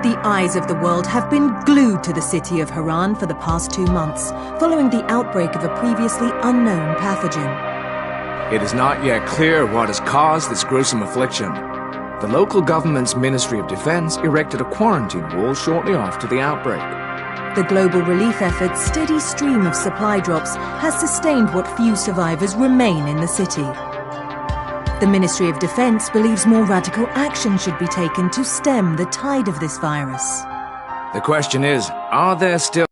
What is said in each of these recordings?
The eyes of the world have been glued to the city of Haran for the past 2 months, following the outbreak of a previously unknown pathogen. It is not yet clear what has caused this gruesome affliction. The local government's Ministry of Defense erected a quarantine wall shortly after the outbreak. The global relief effort's steady stream of supply drops has sustained what few survivors remain in the city. The Ministry of Defense believes more radical action should be taken to stem the tide of this virus. The question is, are there still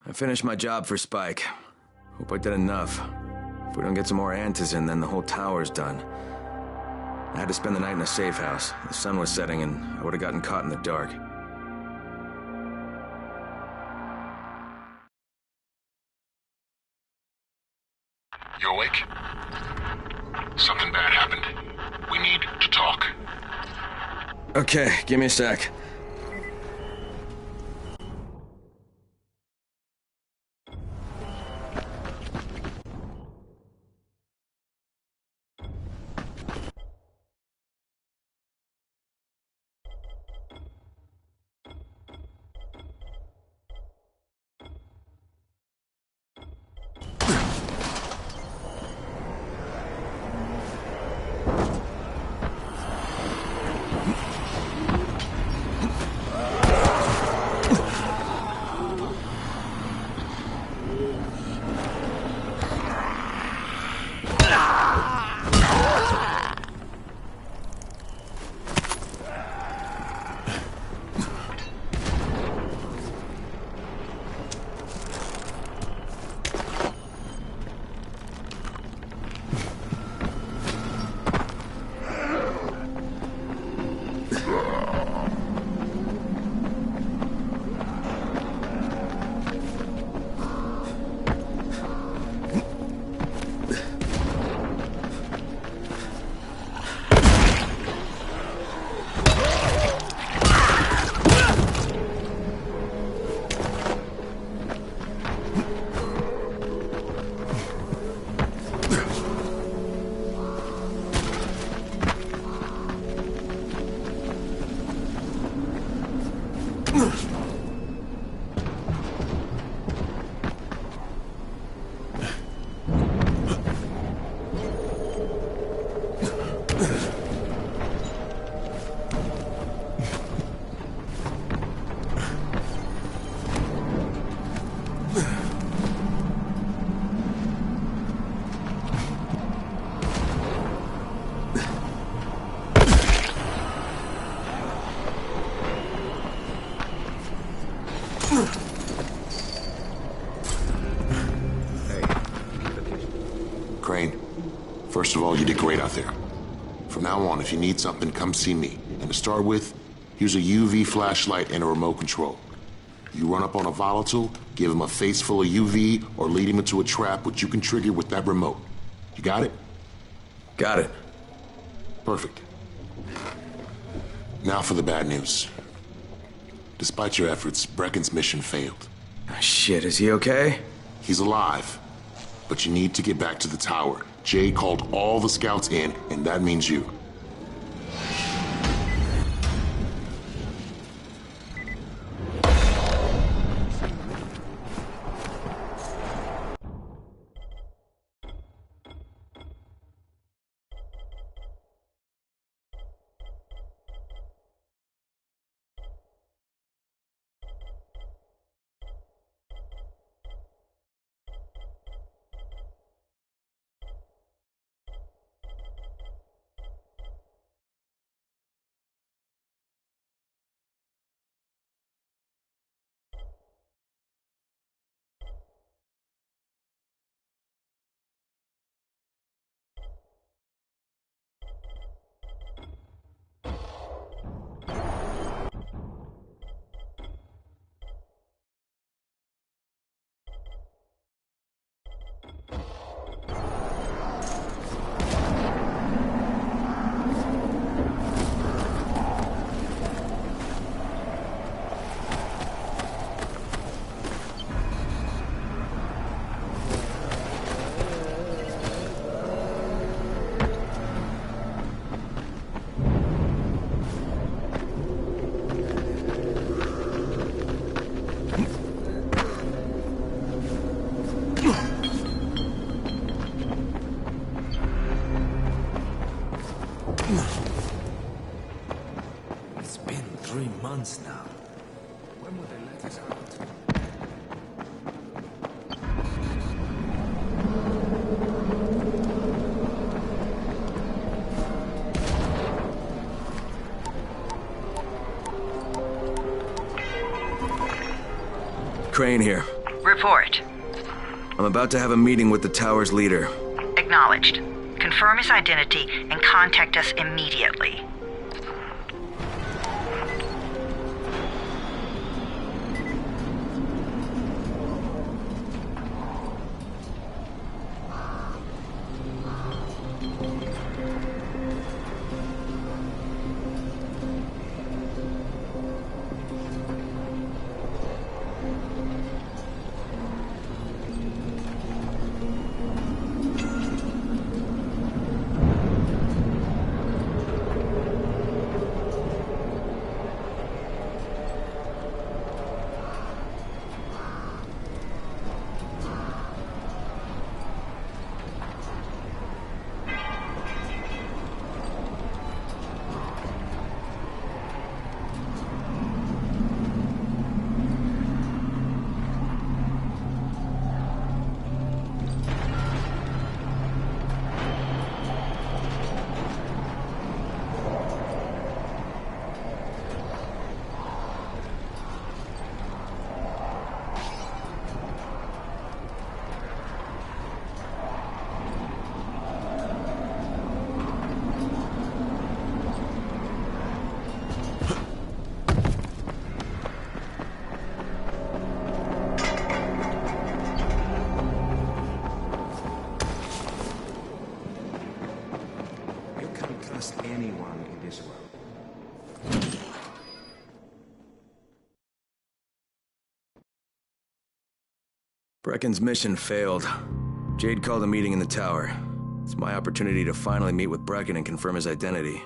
I finished my job for Spike. Hope I did enough. If we don't get some more antizin, then the whole tower's done. I had to spend the night in a safe house. The sun was setting and I would have gotten caught in the dark. You awake? Something bad happened. We need to talk. Okay, give me a sec. Crane, first of all, you did great out there. From now on, if you need something, come see me. And to start with, here's a UV flashlight and a remote control. You run up on a volatile, give him a face full of UV, or lead him into a trap which you can trigger with that remote. You got it? Got it. Perfect. Now for the bad news. Despite your efforts, Brecken's mission failed. Shit, is he okay? He's alive. But you need to get back to the tower. Jay called all the scouts in, and that means you. When would they let us out? Crane here. Report. I'm about to have a meeting with the tower's leader. Acknowledged. Confirm his identity and contact us immediately. Anyone in this world. Brecken's mission failed. Jade called a meeting in the tower. It's my opportunity to finally meet with Brecken and confirm his identity.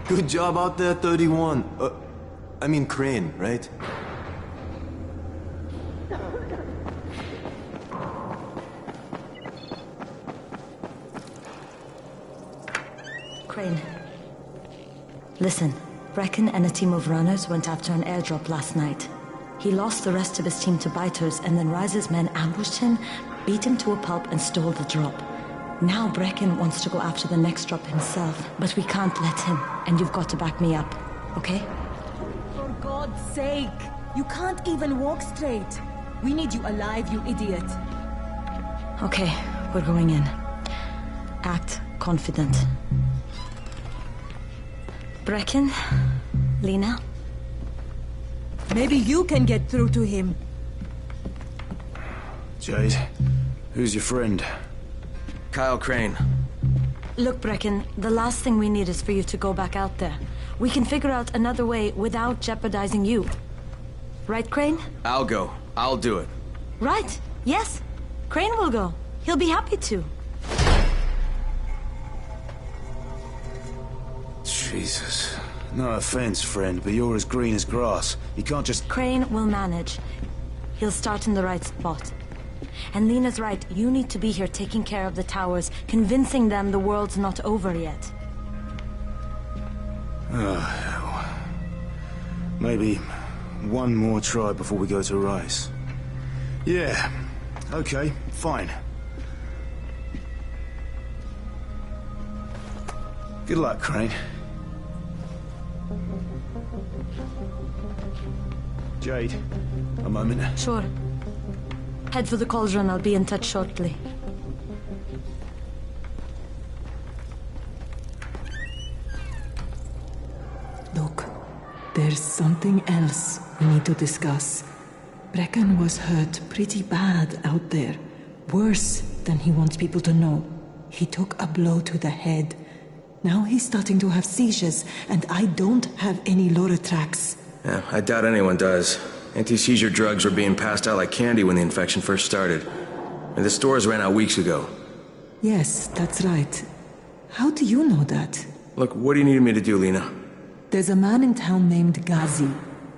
Good job out there, 31. I mean Crane, right? Crane. Listen, Brecken and a team of runners went after an airdrop last night. He lost the rest of his team to biters, and then Rise's men ambushed him, beat him to a pulp, and stole the drop. Now Brecken wants to go after the next drop himself, but we can't let him, and you've got to back me up, okay? For God's sake! You can't even walk straight! We need you alive, you idiot! Okay, we're going in. Act confident. Brecken, Lena, Maybe you can get through to him. Jade, who's your friend? Kyle Crane. Look, Brecken, the last thing we need is for you to go back out there. We can figure out another way without jeopardizing you. Right, Crane? I'll go. I'll do it. Right. Yes. Crane will go. He'll be happy to. Jesus. No offense, friend, but you're as green as grass. You can't just... Crane will manage. He'll start in the right spot. And Lena's right, you need to be here taking care of the towers, convincing them the world's not over yet. Oh, hell. Maybe one more try before we go to Rice. Yeah, okay, fine. Good luck, Crane. Jade, a moment. Sure. Head for the cauldron, I'll be in touch shortly. Look, there's something else we need to discuss. Brecken was hurt pretty bad out there. Worse than he wants people to know. He took a blow to the head. Now he's starting to have seizures, and I don't have any Loratrax. Yeah, I doubt anyone does. Anti-seizure drugs were being passed out like candy when the infection first started. And the stores ran out weeks ago. Yes, that's right. How do you know that? Look, what do you need me to do, Lena? There's a man in town named Ghazi.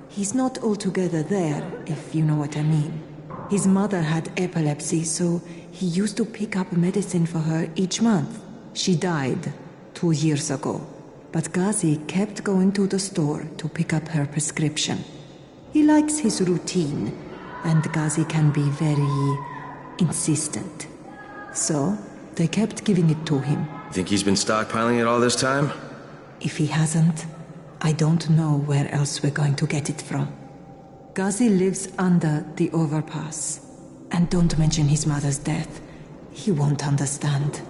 He's not altogether there, if you know what I mean. His mother had epilepsy, so he used to pick up medicine for her each month. She died 2 years ago, but Ghazi kept going to the store to pick up her prescription. He likes his routine, and Ghazi can be very insistent. So, they kept giving it to him. Think he's been stockpiling it all this time? If he hasn't, I don't know where else we're going to get it from. Ghazi lives under the overpass. And don't mention his mother's death. He won't understand.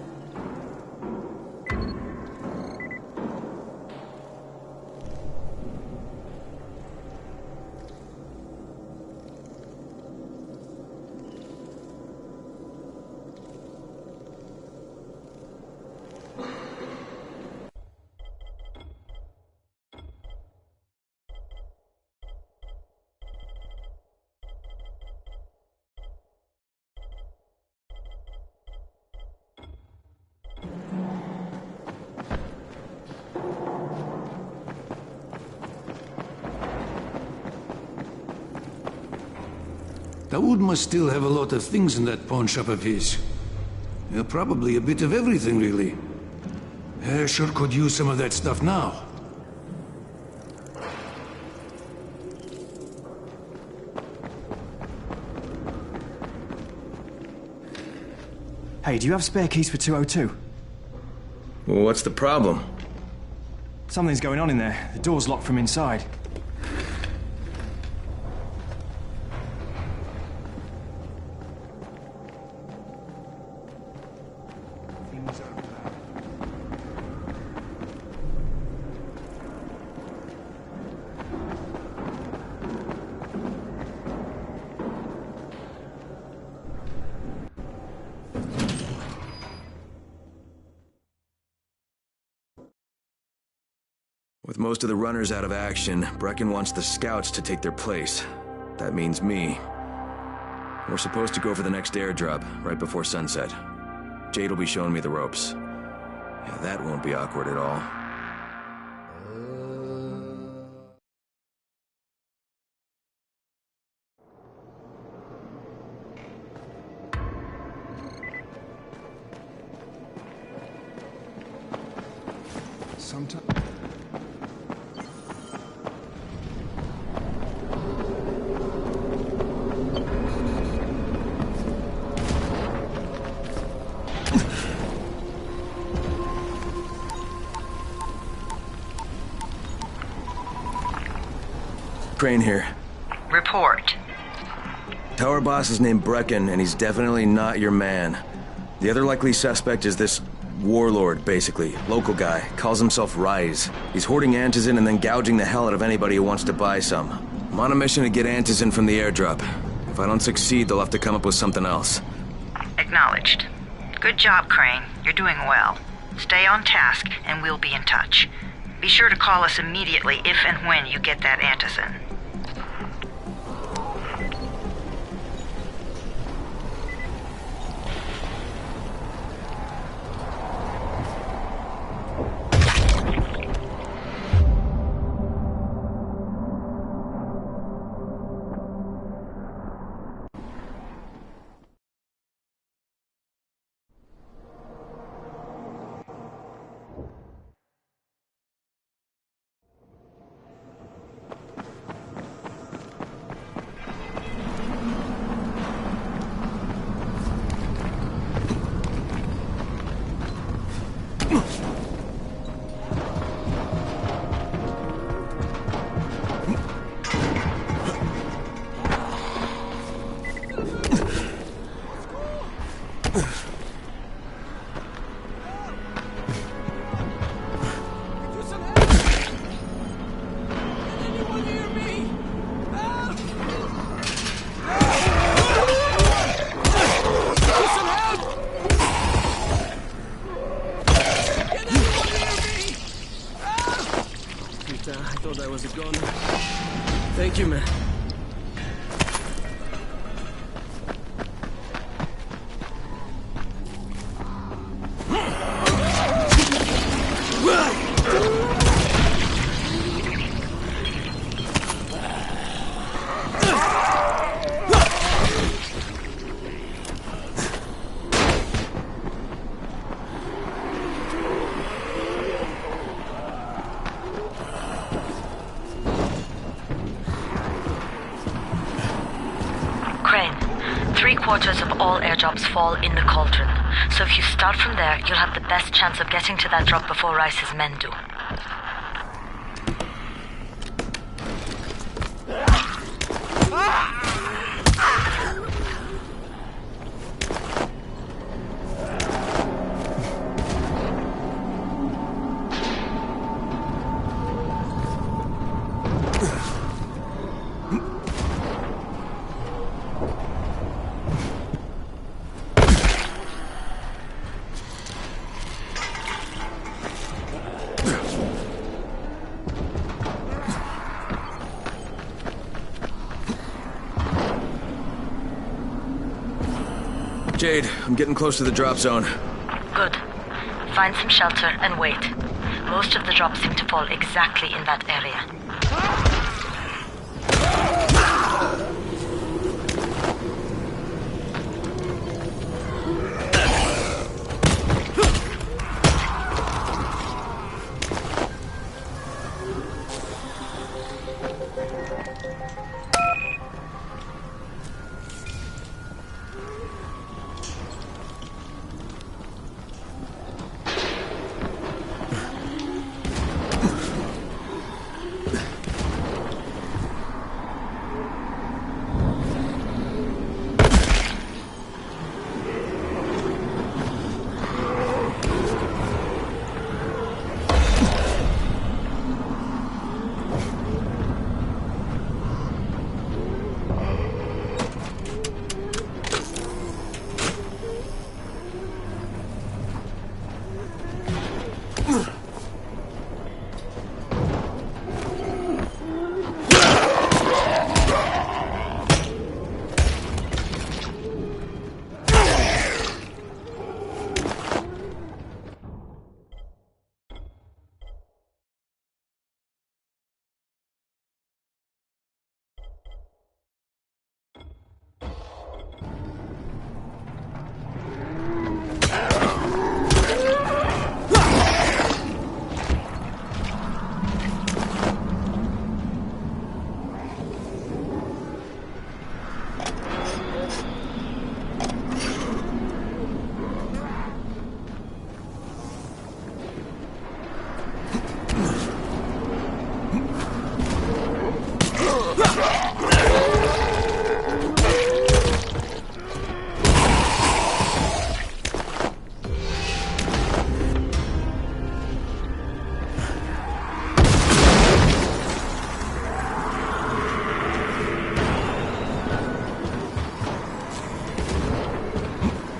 Dawood must still have a lot of things in that pawn shop of his. Yeah, probably a bit of everything, really. Sure could use some of that stuff now. Hey, do you have spare keys for 202? Well, what's the problem? Something's going on in there. The door's locked from inside. With most of the runners out of action, Brecken wants the scouts to take their place. That means me. We're supposed to go for the next airdrop, right before sunset. Jade will be showing me the ropes. Yeah, that won't be awkward at all. Sometimes... Crane here. Report. Tower boss is named Brecken, and he's definitely not your man. The other likely suspect is this warlord, basically. Local guy. Calls himself Rise. He's hoarding antizin and then gouging the hell out of anybody who wants to buy some. I'm on a mission to get Antizin from the airdrop. If I don't succeed, they'll have to come up with something else. Acknowledged. Good job, Crane. You're doing well. Stay on task, and we'll be in touch. Be sure to call us immediately if and when you get that Antizin. Thank you, man. Three-quarters of all airdrops fall in the cauldron. So if you start from there, you'll have the best chance of getting to that drop before Rice's men do. Jade, I'm getting close to the drop zone. Good. Find some shelter and wait. Most of the drops seem to fall exactly in that area.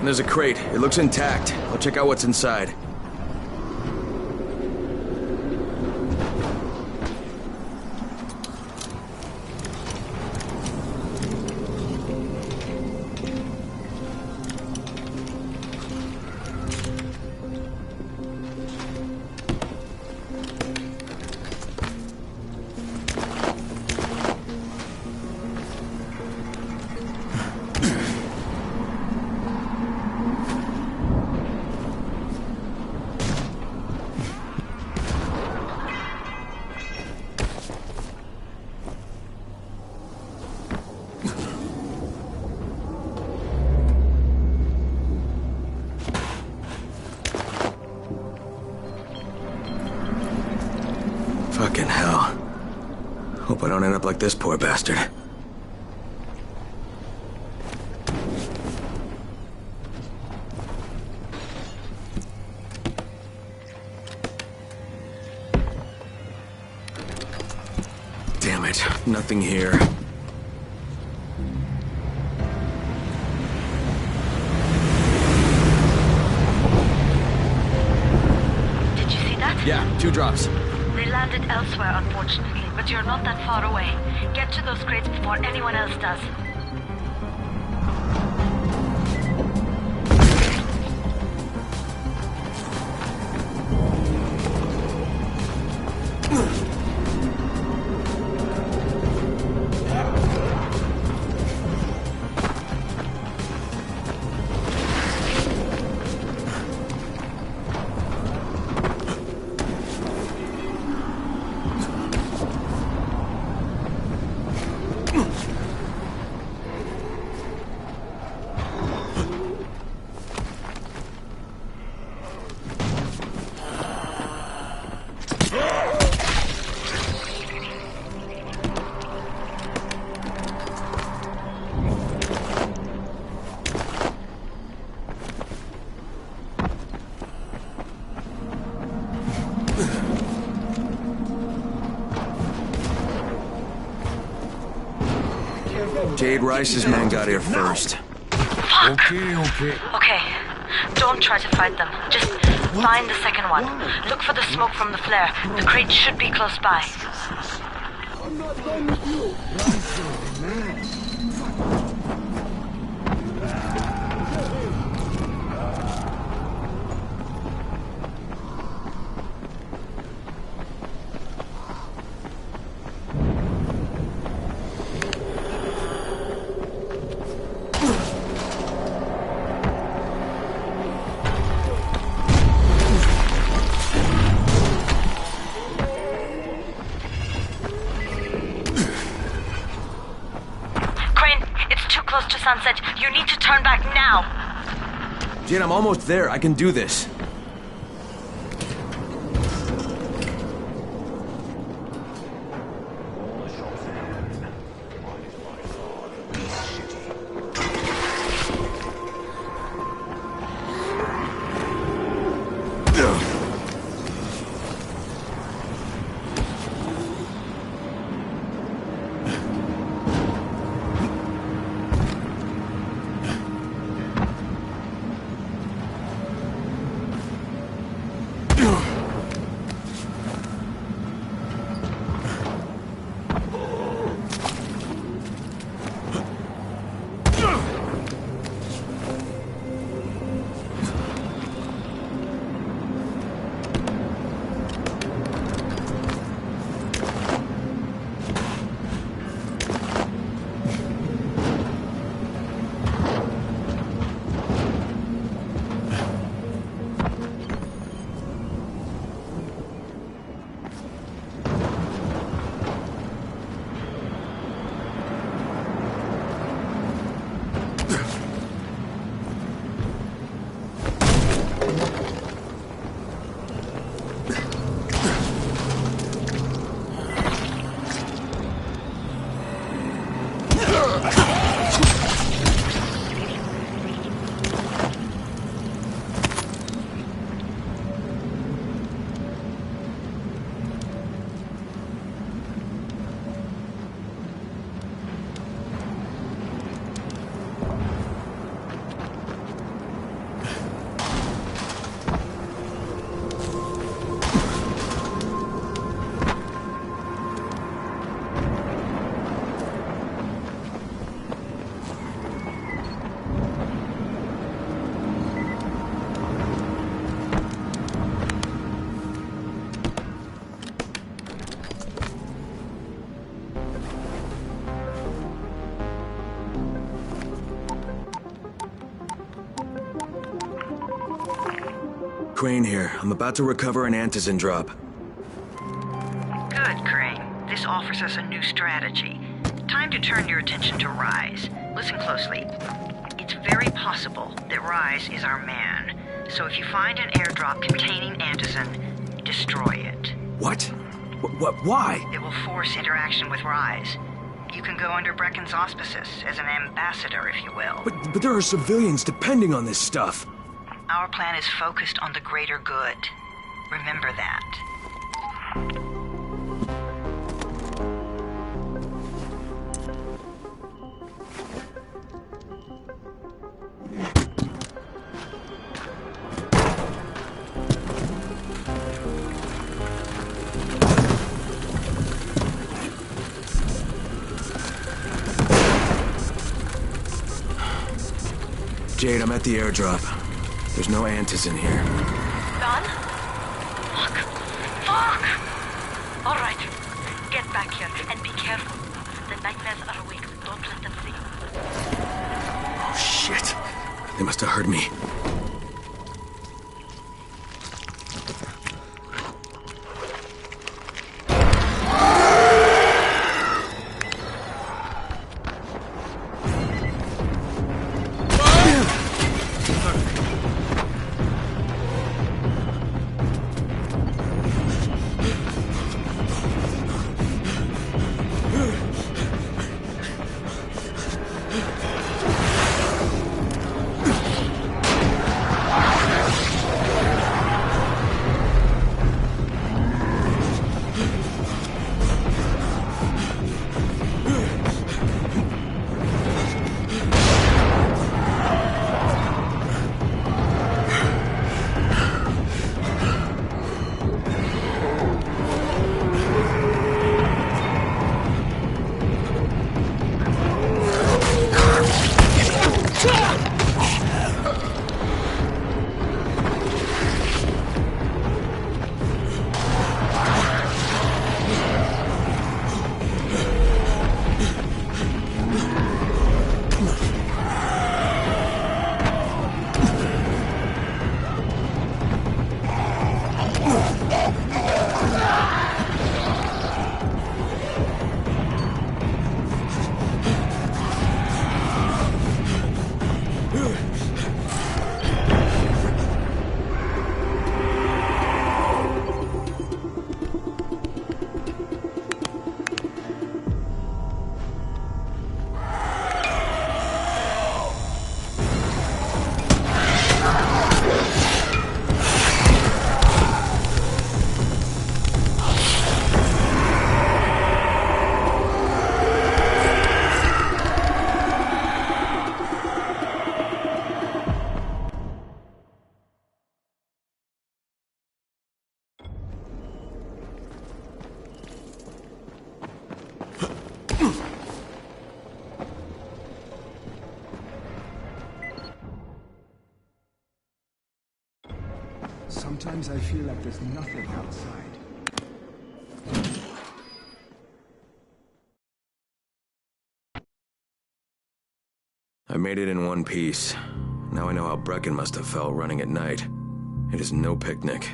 There's a crate. It looks intact. I'll check out what's inside. Fucking hell. Hope I don't end up like this poor bastard. Damn it, nothing here. Did you see that? Yeah, 2 drops. They landed elsewhere, unfortunately, but you're not that far away. Get to those crates before anyone else does. Jade Rice's men got here first. Fuck! Okay, don't try to fight them. Just find the second one. Look for the smoke from the flare. The crate should be close by. I'm not done with you. Sunset, you need to turn back now. Jade, I'm almost there. I can do this. Crane here. I'm about to recover an antizin drop. Good, Crane. This offers us a new strategy. Time to turn your attention to Rise. Listen closely. It's very possible that Rise is our man. So if you find an airdrop containing antizin, destroy it. What? Why? It will force interaction with Rise. You can go under Brecken's auspices as an ambassador, if you will. But there are civilians depending on this stuff. Our plan is focused on the greater good. Remember that. Jade, I'm at the airdrop. There's no antizin here. Done? Fuck. Fuck! All right. Get back here and be careful. The nightmares are awake. Don't let them see you. Oh, shit. They must have heard me. Sometimes I feel like there's nothing outside. I made it in one piece. Now I know how Brecken must have felt running at night. It is no picnic.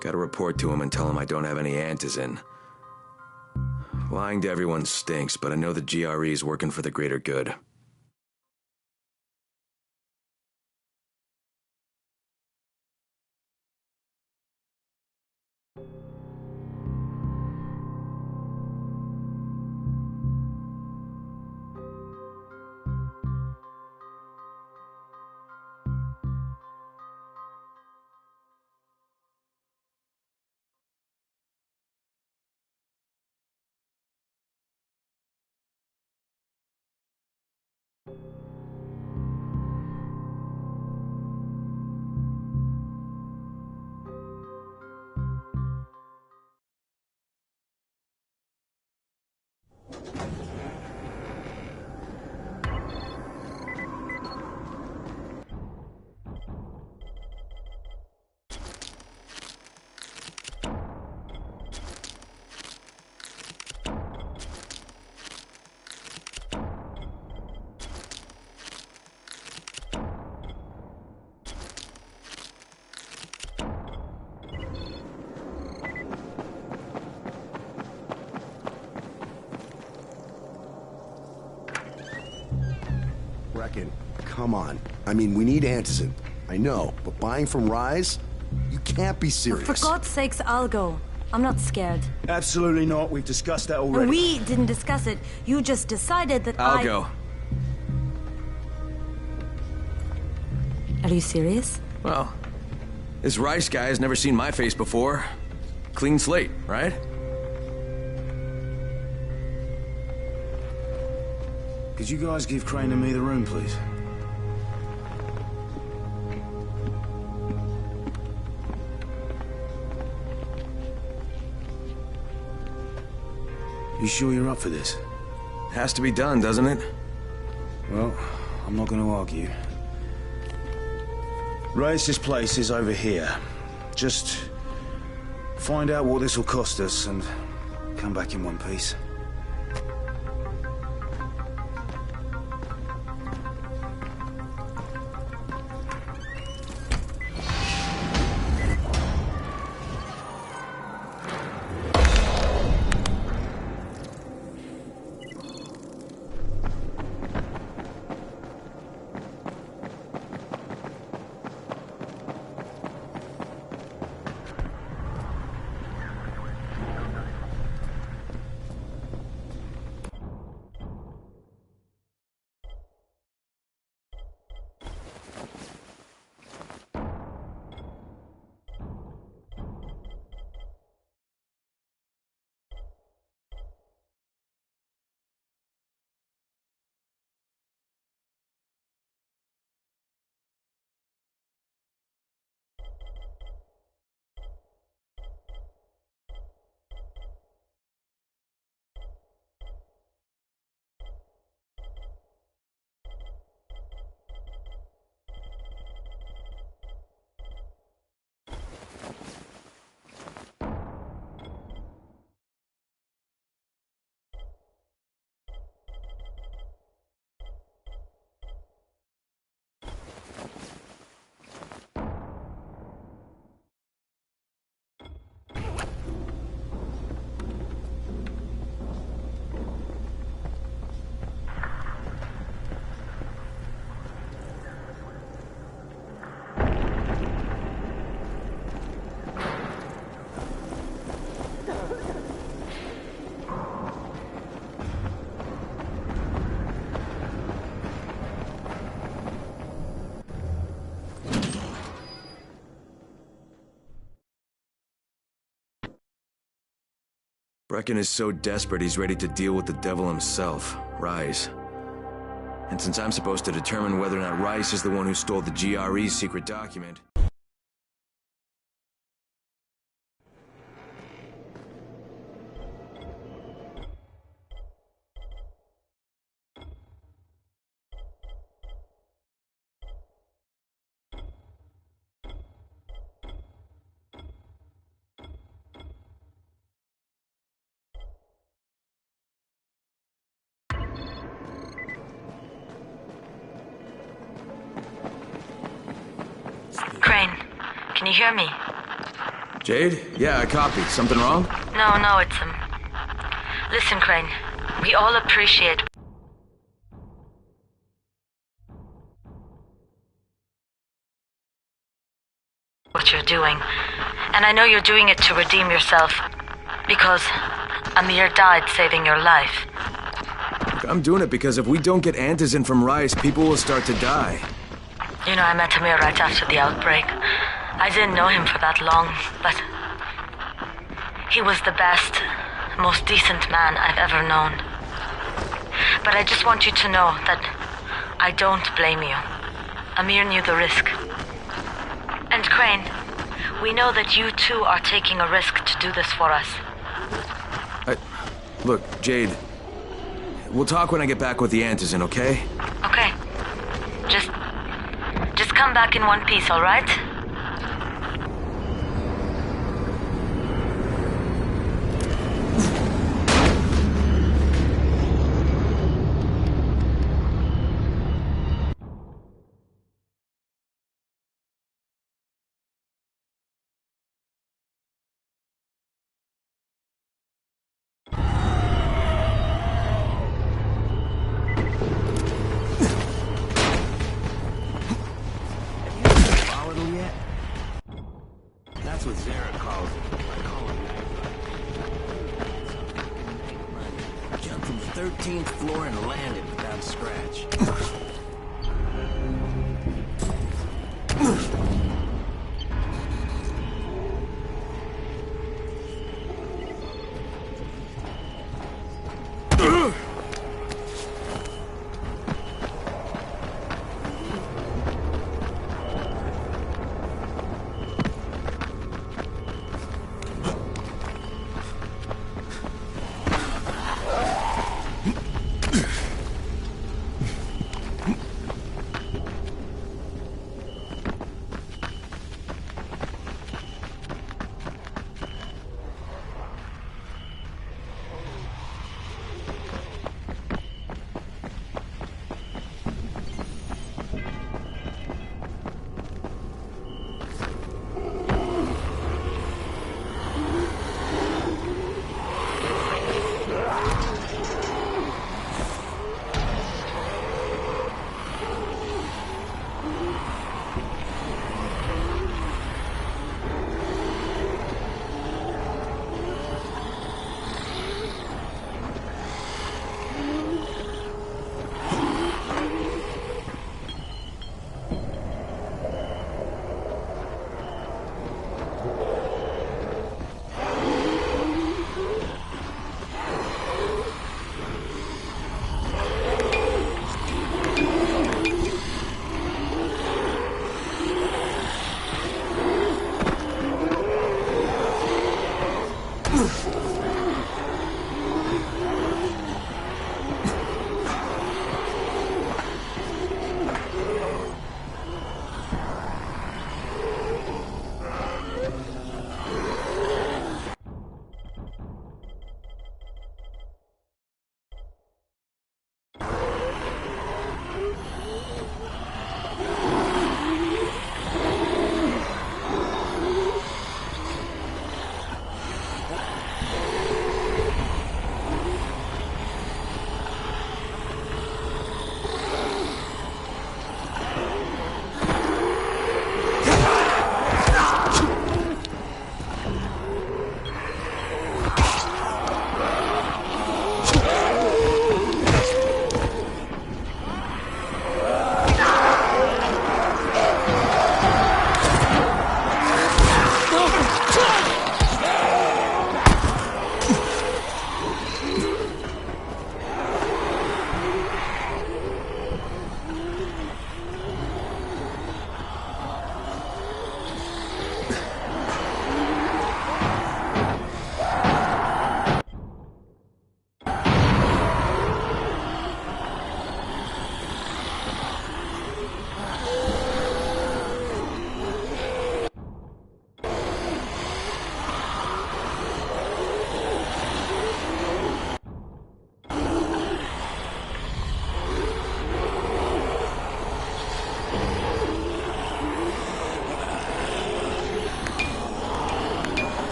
Gotta report to him and tell him I don't have any antizin. Lying to everyone stinks, but I know the GRE is working for the greater good. Brecken, come on. I mean, we need Antizin. I know, but buying from Rise? You can't be serious. For God's sakes, I'll go. I'm not scared. Absolutely not. We've discussed that already. We didn't discuss it. You just decided that I'll go. Are you serious? Well, this Rice guy has never seen my face before. Clean slate, right? Could you guys give Crane and me the room, please? You sure you're up for this? Has to be done, doesn't it? Well, I'm not going to argue. Rice's place is over here. Just find out what this will cost us and come back in one piece. Brecken is so desperate he's ready to deal with the devil himself, Rise. And since I'm supposed to determine whether or not Rice is the one who stole the GRE's secret document... Crane, can you hear me? Jade? Yeah, I copy. Something wrong? No, it's Listen, Crane, we all appreciate what you're doing. And I know you're doing it to redeem yourself. Because Amir died saving your life. Look, I'm doing it because if we don't get Antizin from Rice, people will start to die. You know, I met Amir right after the outbreak. I didn't know him for that long, but he was the best, most decent man I've ever known. But I just want you to know that I don't blame you. Amir knew the risk. And Crane, we know that you too are taking a risk to do this for us. Look, Jade, we'll talk when I get back with the Antizin, okay? Okay. Just come back in one piece, all right? jumped from the 13th floor and landed without a scratch.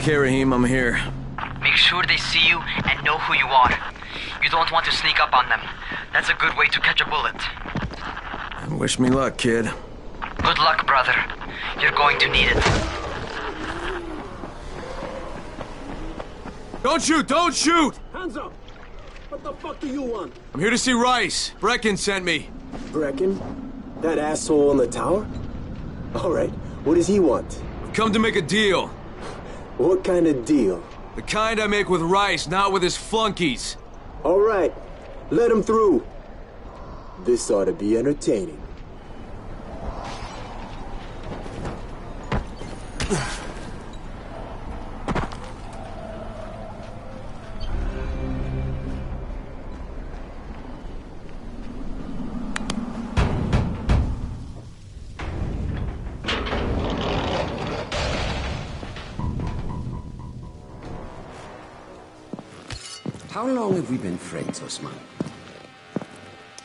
Okay, Rahim, I'm here. Make sure they see you and know who you are. You don't want to sneak up on them. That's a good way to catch a bullet. Wish me luck, kid. Good luck, brother. You're going to need it. Don't shoot! Don't shoot! Hands up! What the fuck do you want? I'm here to see Rice. Brecken sent me. Brecken? That asshole in the tower? Alright, what does he want? I've come to make a deal. What kind of deal? The kind I make with Rice, not with his flunkies. Alright, let him through. This ought to be entertaining. How long have we been friends, Osman?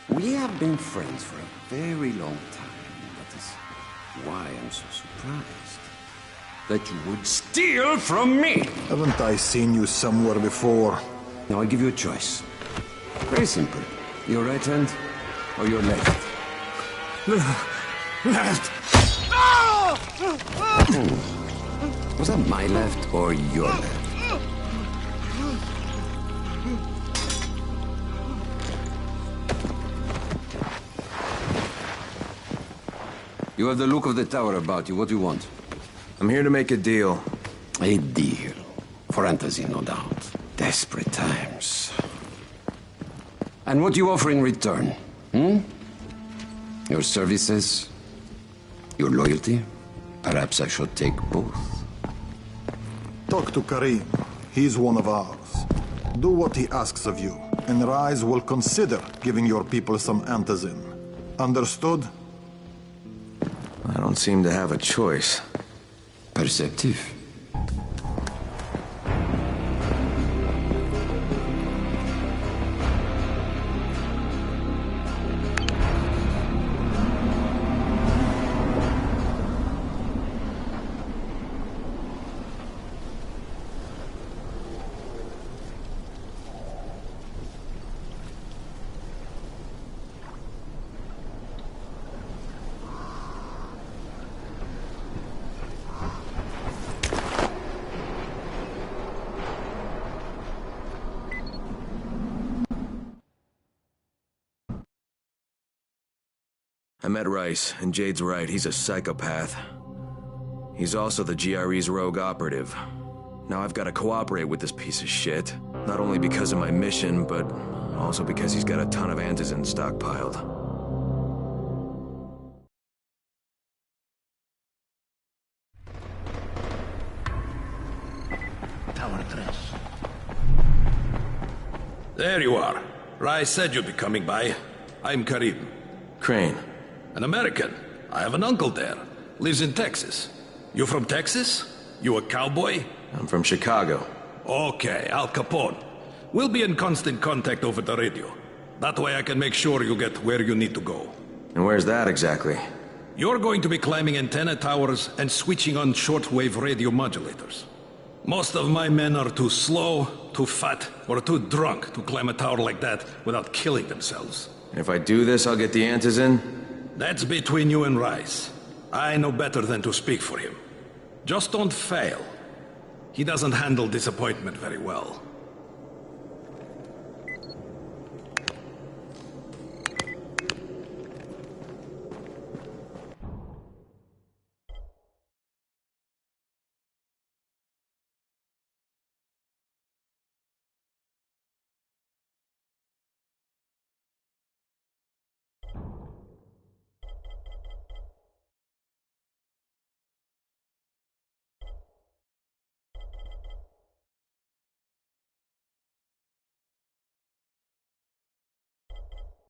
We have been friends for a very long time. That is why I'm so surprised that you would steal from me. Haven't I seen you somewhere before? Now I give you a choice. Very simple. Your right hand or your left? Left. Was that my left or your left? You have the look of the tower about you. What do you want? I'm here to make a deal. A deal. For fantasy, no doubt. Desperate times. And what do you offer in return? Your services? Your loyalty? Perhaps I should take both. Talk to Karim. He's one of ours. Do what he asks of you, and Rise will consider giving your people some antizin. Understood? I don't seem to have a choice. Perceptive. I met Rice, and Jade's right, he's a psychopath. He's also the GRE's rogue operative. Now I've got to cooperate with this piece of shit, not only because of my mission, but also because he's got a ton of antizin stockpiled. Tower 3. There you are. Rice said you'd be coming by. I'm Karim. Crane. An American. I have an uncle there. Lives in Texas. You from Texas? You a cowboy? I'm from Chicago. Okay, Al Capone. We'll be in constant contact over the radio. That way I can make sure you get where you need to go. And where's that exactly? You're going to be climbing antenna towers and switching on shortwave radio modulators. Most of my men are too slow, too fat, or too drunk to climb a tower like that without killing themselves. And if I do this, I'll get the antizin? That's between you and Rice. I know better than to speak for him. Just don't fail. He doesn't handle disappointment very well.